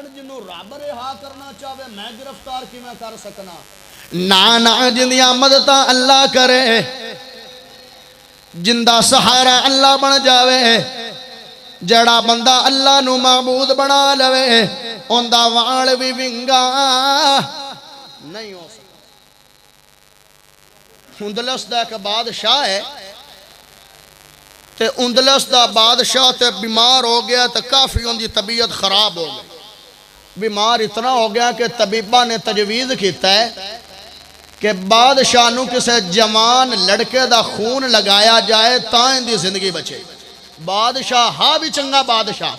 جنو رب رہا کرنا چاہے میں گرفتار کی میں کر سکنا نانا جن مدد اللہ کرے جندہ سہارا اللہ بن جاوے جڑا بندہ اللہ نو معبود بنا لوے اندہ وال بھی ونگا نہیں ہو سکتا اندلس دا ایک بادشاہ ہے تے اندلس دا بادشاہ تے بیمار ہو گیا تے کافی ان دی طبیعت خراب ہو گئی بیمار اتنا ہو گیا کہ طبیبہ نے تجویز کیتا ہے کہ بادشاہ نو کسے جوان لڑکے دا خون لگایا جائے تائیں دی زندگی بچے بادشاہ ہاں بھی چنگا بادشاہ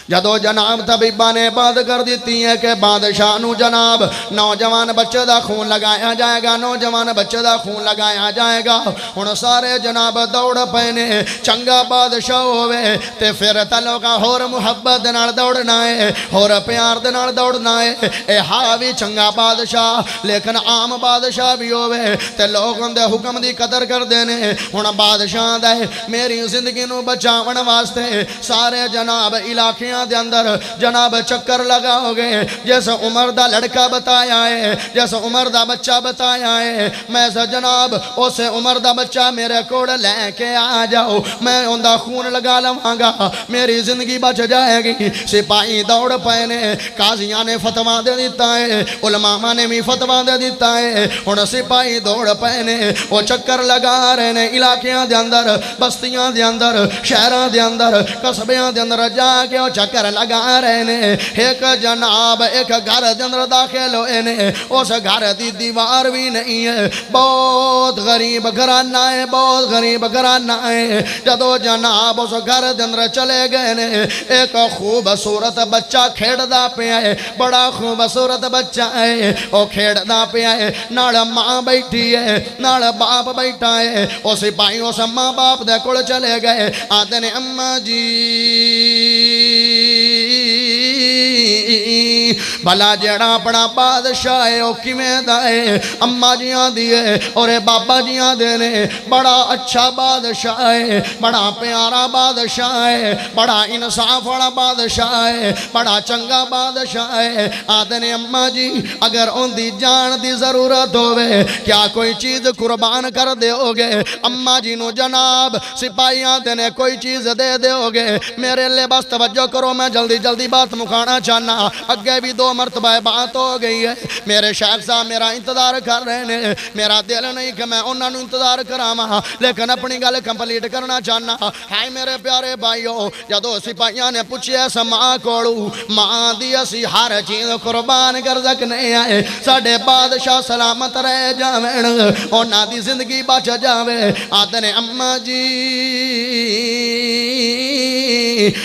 جدو جناب طبیبہ نے بات کر دیتی ہے کہ بادشاہ نو جناب نوجوان بچے دا خون لگایا جائے گا، نوجوان بچے دا خون لگایا جائے گا۔ ہن سارے جناب دوڑ پینے، چنگا بادشاہ ہوئے تے پھر تلو کا ہور محبت دے نال دوڑنا ہے، ہور پیار دے نال دوڑنا ہے۔ اے ہاوی چنگا بادشاہ لیکن عام بادشاہ بھی ہوئے تے لوگوں دے حکم دی قدر کر دینے۔ ہن بادشاہ دے میری زندگی نو بچاون واسطے سارے جناب علاقیاں دے اندر جناب چکر لگاؤ گے، جیسے عمر دا لڑکا بتایا ہے، جیسے عمر دا بچہ بتایا ہے، میں سے جناب اسے عمر دا بچہ میرے کوڑ لے کے آ جاؤ، میں ان دا خون لگا لواں گا، میری زندگی بچ جائے گی۔ سپاہی دوڑ پینے، قاضیاں نے فتویٰ دے دیتا ہے، علماء نے بھی فتویٰ دے دیتا ہے۔ ہن سپاہی دوڑ پینے، وہ چکر لگا رہے نے علاقیاں دے اندر، بستیاں دے اندر، شہراں دے اندر، قصبیاں دے اندر جا کے وہ چکر لگا رہے نے۔ ایک جناب ایک گھر دے اندر داخل ہوئے نے، اس گھر دی دیوار بھی نہیں ہے، بہت غریب گھرانہ ہے، بہت غریب گھرانہ ہے۔ جدو جناب اس گھر دے اندر چلے گئے نے، ایک خوبصورت بچہ کھیڑدا پیا ہے، بڑا خوبصورت بچہ ہے، وہ کھیڑدا پیا ہے، نال ماں بیٹھی ہے، نال باپ بیٹھا ہے۔ وہ سپاہی اس ماں باپ دے کول چلے گئے، آتے نے اماں جی بھلا جڑا اپنا بادشاہ ہے وہ کیویں دا ہے؟ اماں جیاں دی ہے اور بابا جیاں دے نے، بڑا اچھا بادشاہ ہے، بڑا پیارا بادشاہ ہے، بڑا انصاف والا بادشاہ ہے، بڑا چنگا بادشاہ ہے۔ آتے نے اماں جی اگر ان دی جان دی ضرورت ہوئے کیا کوئی چیز قربان کر دے ہوگے؟ اماں جی نو جناب سپاہی آتے نے کوئی چیز دے دے ہوگے؟ میرے لئے بس توجہ کرو، میں جلدی جلدی بات مکھانا چاہنا، اگے بھی 2 مرتبہ بات ہو گئی ہے۔ میرے شیخ صاحب میرا انتظار کر رہے ہیں، میرا دل نہیں کہ میں انہوں نے انتظار کراما، لیکن اپنی گل کمپلیٹ کرنا چاہنا۔ ہائے میرے پیارے بھائیو، جدو سپاہیاں نے پوچھے اس ماں کوڑو، ماں دی اسی ہر چیز قربان کر سکنے آئے، ساڑھے بادشاہ سلامت رہ جاویں، انہاں دی زندگی بچ جاوے۔ آتے نے اماں جی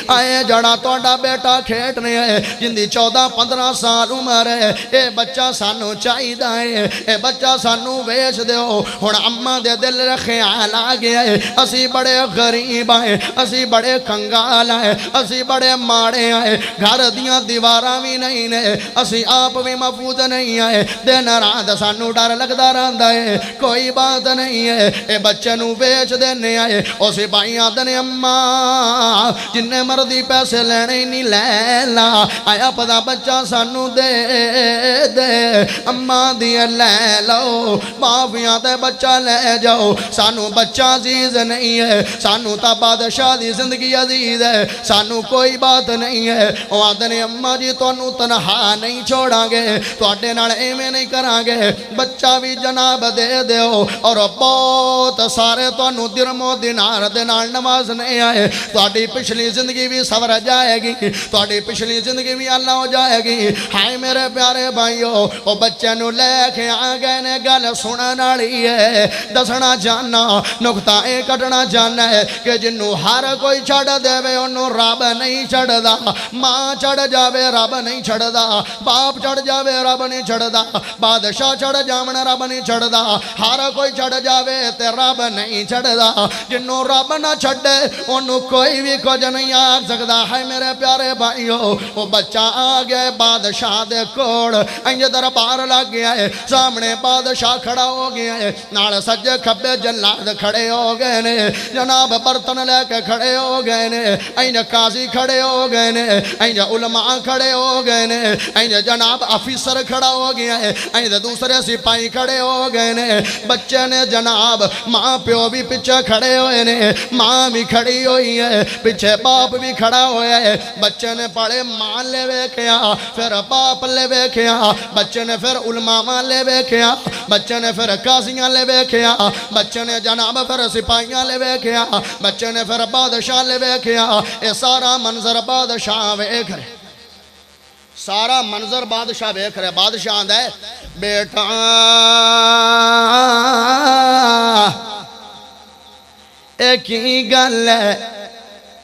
آئے جڑا توڑا بیٹا کھیٹنے ہے، جن دی 14-15 سال عمر ہے، اے بچہ سانو چاہی دائے، اے بچہ سانو ویچ دیو۔ ہن اماں دے دل خیال آگیا ہے، اسی بڑے غریب آئے، اسی بڑے کنگال آئے، اسی بڑے ماڑے آئے، گھر دیاں دیواراں بھی نہیں نے، اسی آپ بھی محفوظ نہیں آئے، دن رات سانو ڈر لگدا رہندا ہے، کوئی بات نہیں ہے، اے بچے نو ویچ دینے آئے۔ او سپاہی آتے نے اماں جننے مردی پیسے لینے ہی نہیں لے لا، آیا پتا بچہ سانو دے دے، اماں دیئے لے لو، معافیاں تے بچہ لے جاؤ، سانو بچہ عزیز نہیں ہے، سانو تا بادشاہ دی زندگی عزیز ہے، سانو کوئی بات نہیں ہے۔ وہ آتے نے اماں جی تانوں تنہا نہیں چھوڑا گے، تواڈے نال ایویں نہیں کراں گے، بچہ بھی جناب دے دیو، اور بہت سارے تانوں درم و دینار دے نال نوازنے آئے، تواڈی پچھلی زندگی بھی سور جائے گی، تواڈی پچھلی زندگی بھی اللہ ہو جائے گی۔ ہائے میرے پیارے بھائیو، وہ بچے نو لے کے آ گئے نے، گل سنن والی ہے، دسنا جاننا نقطہ اے کٹنا جاننا ہے کہ جنوں ہر کوئی چھڑ دے وے انہوں رب نہیں چھڑدا، ماں چھڑ جاوے رب نہیں چھڑدا، باپ چھڑ جاوے رب نہیں چھڑدا، بادشاہ چھڑ جاون رب نہیں چھڑدا، ہر کوئی چھڑ جاوے تے رب نہیں چھڑدا، جنوں رب نہ چھڑے انہوں کوئی بھی کچھ نہیں آ سکدا۔ ہے میرے پیارے بھائیو، وہ بچہ آ گیا بادشاہ دے کوڑ، انج دربار لگ گیا ہے، سامنے بادشاہ کھڑا ہو گیا ہے، نال سجے کھبے جلاد کھڑے ہو گئے نے، جناب برتن لے کے کھڑے ہو گئے نے، انج قاضی کھڑے ہو گئے نے، انج علماء کھڑے ہو گئے نے، انج جناب افیسر کھڑا ہو گیا ہے، انج دوسرے سپاہی کھڑے ہو گئے نے، بچے نے جناب ماں پیو بھی پیچھے کھڑے ہوئے نے، ماں بھی کھڑی ہوئی ہے، پیچھے باپ بھی کھڑا ہویا ہے۔ بچے نے پڑھے ماں لے ویکھیا، پھر باپ لے ویکھیا، بچے نے پھر علماء لے ویکھیا، بچے نے پھر قاضیاں لے ویکھیا، بچے نے جناب پھر سپاہیاں لے ویکھیا، بچے نے پھر بادشاہ لے ویکھیا۔ اے سارا منظر بادشاہ ویکھ رہے، سارا منظر بادشاہ ویکھ رہے۔ بادشاہ آندا ہے بیٹا ایک ہی گل ہے،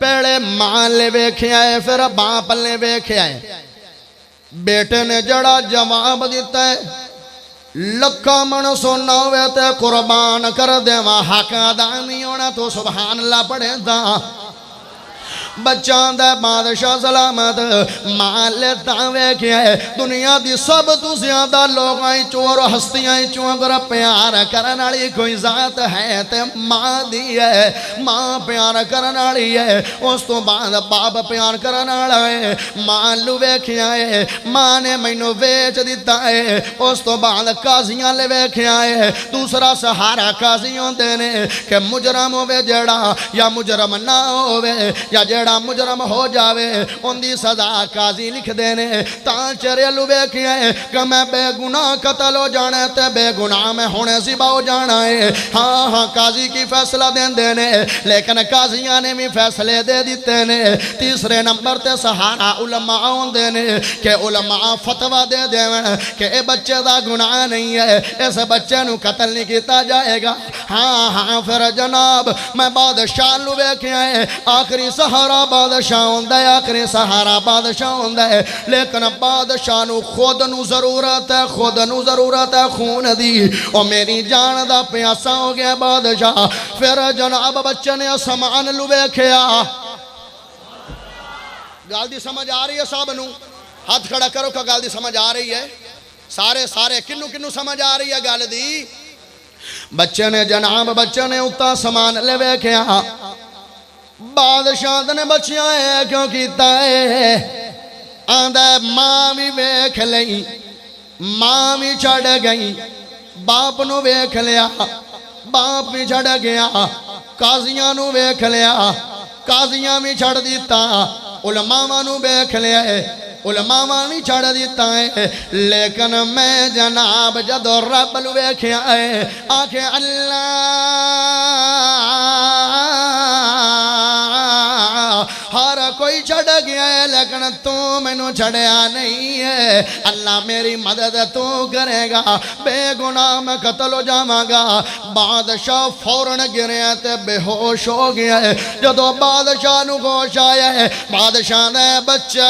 پہلے ماں لے ویکھیا ہے پھر باپ لے ویکھیا ہے بیٹے نے جڑا جواب دیتا ہے لکھا من سونا ہوئے تے قربان کر دے وہاں حق ادا نہیں ہونا تو سبحان اللہ پڑھے دا بچان دے بادشاہ سلامت مال تاوے کیا ہے دنیا دی سب تو زیادہ لوگ آئی چور ہستیاں چوں اگر پیار کرنالی کوئی ذات ہے تے ماں دی ہے ماں پیار کرنالی ہے اس تو بعد باپ پیار کرنالا ہے ماں لوے کیا ہے ماں نے مینو ویچ دیتا ہے اس تو بعد قاضیاں لے ویکھیا ہے دوسرا سہارا قاضیوں دینے کہ مجرم ہوئے جڑا یا مجرم نہ ہوئے یا جڑا مجرم ہو جاوے ان دی سزا قاضی لکھ دینے تاں چرے لوے کیا ہے کہ میں بے گناہ قتل ہو جانا ہے تے بے گناہ میں ہونے زبا ہو جانا ہے ہاں قاضی کی فیصلہ دین دینے لیکن قاضیاں نے بھی فیصلے دے دیتے نے تیسرے نمبر تے سہارا علماء ہوں دینے کہ علماء فتوہ دے دینے کہ اے بچے دا گناہ نہیں ہے اس بچے نو قتل نہیں کیتا جائے گا ہاں پھر جناب میں بادشاہ لوے کیا ہے آخری سہارا بادشاہ ہوندہ ہے آخری سہارا بادشاہ ہوندہ ہے لیکن بادشاہ نو خود نو ضرورت ہے خون دی اور میری جان دا پیاسا ہو گیا بادشاہ پھر جناب بچے نے سامان لوے کھیا گال دی سمجھ آ رہی ہے صاحب نو ہاتھ کھڑا کرو کہ گال دی سمجھ آ رہی ہے سارے کنو سمجھ آ رہی ہے گال دی بچے نے جناب بچے نے اتا سامان لوے کھیا بادشاہ نے بچیاں ہے کیوں کیتا ہے آندہ ماں بھی ویکھ لئی ماں بھی چھڑ گئی باپ نو ویکھ لیا باپ بھی چھڑ گیا قاضیاں نو ویکھ لیا قاضیاں بھی چھڑ دیتا علماء نو ویکھ لیا ہے علماء بھی چھڑ دیتا ہے لیکن میں جناب جدو رب لو ویکھیا ہے آکھے اللہ ہر کوئی چھڑ گیا ہے لیکن تو میں نو چھڑیا نہیں ہے اللہ میری مدد تو کرے گا بے گناہ میں قتل ہو جاواں گا بادشاہ فوراں گریا تے بے ہوش ہو گیا ہے جدو بادشاہ نو ہوش آیا ہے بادشاہ نے بچہ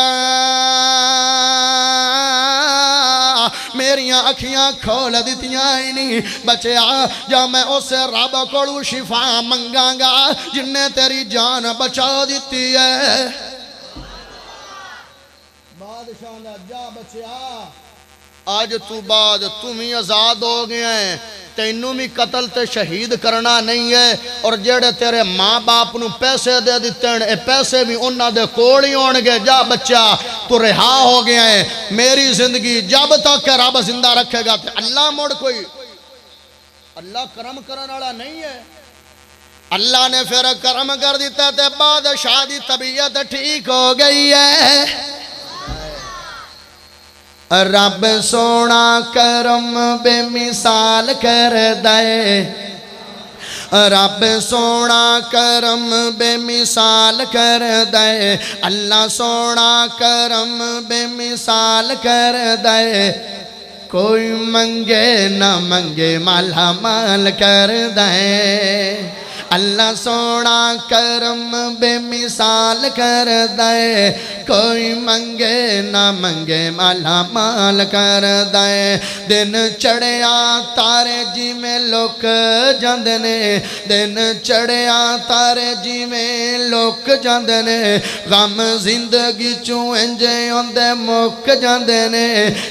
میری اکھیاں کھول دیتیاں ہی نہیں بچیا جا میں اسے رب کڑو شفا منگاں گا جن نے تیری جان بچا دیتی ہے بادشاہ نے جا بچیا آج تو بعد تم ہی آزاد ہو گئے ہیں تینوں بھی قتل تے شہید کرنا نہیں ہے اور جڑے تیرے ماں باپ نو پیسے دے دیتے ہیں اے پیسے بھی انہاں دے کوڑی ہونگے جا بچہ تو رہا ہو گیا ہے میری زندگی جب تک کہ رب زندہ رکھے گا تے اللہ موڑ کوئی اللہ کرم کرنے والا نہیں ہے اللہ نے پھر کرم کر دیتا تے بادشاہ دی طبیعت ٹھیک ہو گئی ہے رب سونا کرم بے مثال کر دے رب سونا کرم بے مثال کر دے اللہ سونا کرم بے مثال کر دے کوئی منگے نہ منگے مالا مال کر دے اللہ سونا کرم بے مثال کر دے کوئی منگے نہ منگے مالا مال کر دے دن چڑھیا تارے جی میں لوک جاندنے دن چڑھیا تارے جی میں لوک جاندنے غم زندگی چوں انجے ہوندے مک جاندنے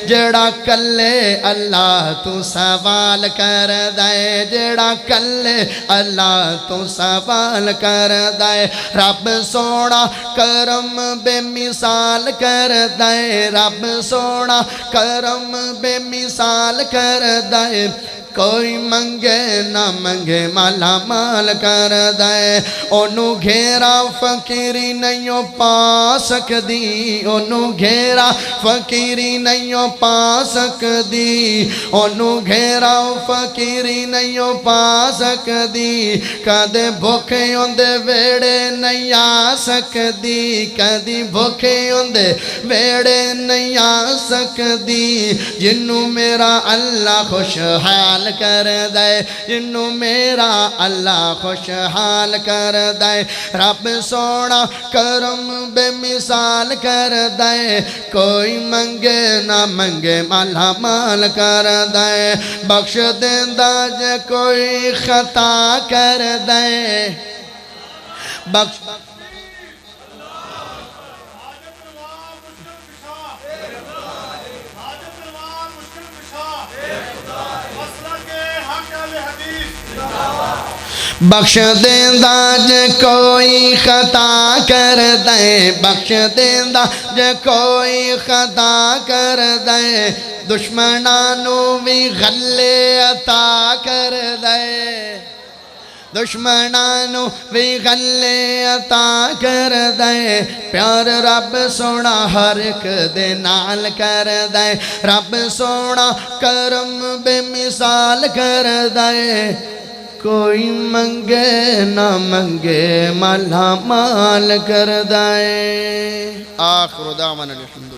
جڑا کلے اللہ تو سوال کر دے جڑا کلے اللہ تو سوال کر دے رب سونا کرم بے مثال کر دے رب سونا کرم بے مثال کر دے کوئی منگے نہ منگے مالا مال کر دے انہوں گھیرا فقیری نہیں پا سکدی انہوں گھیرا فقیری نہیں پا سکدی انہوں گھیرا فقیری نہیں پا سکدی کدے بھوکے ہوندے ویڑے نہیں آ سکدی کدی بھوکے ہوندے ویڑے نہیں آ سکدی جنوں میرا اللہ خوشحال حال کر دے جنوں میرا اللہ خوشحال کر دے رب سونا کرم بے مثال کر دے کوئی منگے نہ منگے مالا مال کر دے بخش دیندہ جے کوئی خطا کر دے بخش بخش دیندہ جے کوئی خطا کر دے بخش دیندہ جے کوئی خطا کر دے دشمنانو بھی غلے عطا کر دے دشمنانو بھی غلے عطا کر دے پیار رب سونا ہر ایک دے نال کر دے رب سونا کرم بے مثال کر دے کوئی منگے نہ منگے مالا مال کر دے آخر دعوانا الحمدللہ